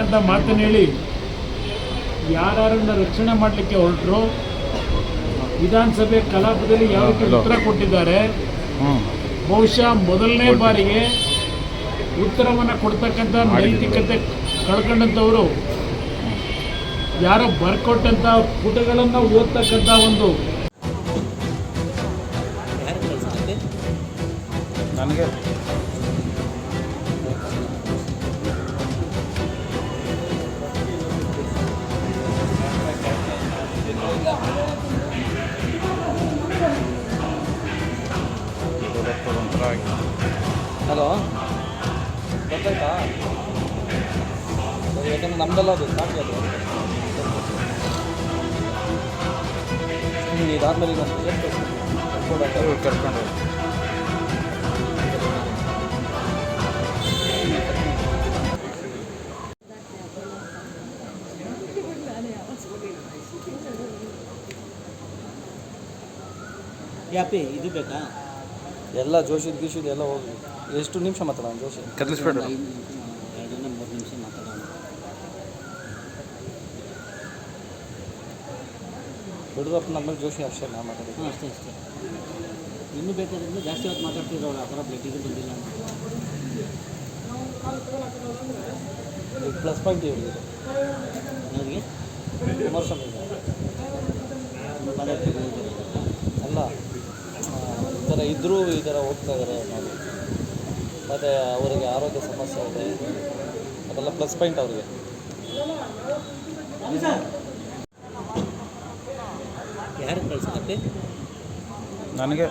ಅಂತಕ್ಕಂಥ ಮಾತನ್ನು ಹೇಳಿ ಯಾರನ್ನ ರಕ್ಷಣೆ ಮಾಡಲಿಕ್ಕೆ ಹೊರಟರು, ವಿಧಾನಸಭೆ ಕಲಾಪದಲ್ಲಿ ಯಾವ ರೀತಿ ಉತ್ತರ ಕೊಟ್ಟಿದ್ದಾರೆ. ಬಹುಶಃ ಮೊದಲನೇ ಬಾರಿಗೆ ಉತ್ತರವನ್ನು ಕೊಡ್ತಕ್ಕಂಥ ನೈತಿಕತೆ ಕಳ್ಕೊಂಡಂಥವರು ಯಾರೋ ಬರ್ಕೊಟ್ಟಂಥ ಪುಟಗಳನ್ನು ಓದ್ತಕ್ಕಂಥ ಒಂದು ನನಗೆ ಹಲೋ ಗೊತ್ತಾಯ್ತಾ? ಯಾಕಂದ್ರೆ ನಮ್ದೆಲ್ಲ ಅದು ಸಾಕಿ ಅದು ಇದಾದ್ಮೇಲೆ ಕರ್ಕೊಂಡು ಯಾಪಿ ಇದು ಬೇಕಾ? ಎಲ್ಲ ಜೋಶಿದ್ ಗೀಶಿದ್ ಎಲ್ಲ ಹೋಗಿ ಎಷ್ಟು ನಿಮಿಷ ಮಾತಾಡೋಣ ಜೋಶಿ? ಕದಲಿಸ್ಬೇಡ. 2 ನಿಮಿಷ ಮಾತಾಡೋಣ. ಯಡಿಯೂರಪ್ಪ ನಮ್ಮ ಜೋಶಿ ಅಷ್ಟೇ ನಾ ಮಾತಾಡೋದು. ಅಷ್ಟೇ ಇನ್ನೂ ಬೇಕಾದ್ರೆ ಜಾಸ್ತಿ ಹೊತ್ತು ಮಾತಾಡ್ತಿದ್ರು ಅವ್ರು. ಆ ಥರ ಬ್ಲಡ್ಡಿಗೆ ಬಂದಿಲ್ಲ ಪ್ಲಸ್ ಪಾಯಿಂಟ್ ಹೇಳಿದ್ರು ನನಗೆ ಕುಮಾರಸ್ವಾಮಿ ಅಲ್ಲ ಈ ಥರ ಇದ್ದರೂ ಈ ಥರ ಹೋಗ್ತಾ ಇದ್ದಾರೆ ನೋಡಿ. ಮತ್ತು ಅವರಿಗೆ ಆರೋಗ್ಯ ಸಮಸ್ಯೆ ಇದೆ, ಅದೆಲ್ಲ ಪ್ಲಸ್ ಪಾಯಿಂಟ್ ಅವ್ರಿಗೆ. ಯಾರು ಕಳಿಸ್ತಾರೆ ನನಗೆ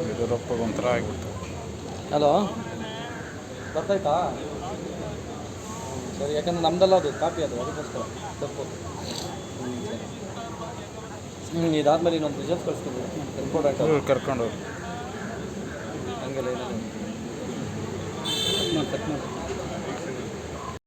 ಯಡಿಯೂರಪ್ಪ ಒಂಥರ ಆಗಿಬಿಟ್ಟು. ಹಲೋ ಗೊತ್ತಾಯ್ತಾ? ಸರಿ, ಯಾಕಂದ್ರೆ ನಮ್ದೆಲ್ಲ ಅದು ಕಾಪಿ ಅದು ಅದಕ್ಕೋಸ್ಕರ ತಪ್ಪು. ಇದಾದ್ಮೇಲೆ ಇನ್ನೊಂದು ರಿಸಲ್ಟ್ ಕಳಿಸ್ತೀವಿ ಇಂಪಾರ್ಟೆಂಟ್ ಕರ್ಕೊಂಡು ಹಂಗೆಲ್ಲ ಏನಿಲ್ಲ. ಕಟ್ ಮಾಡಿ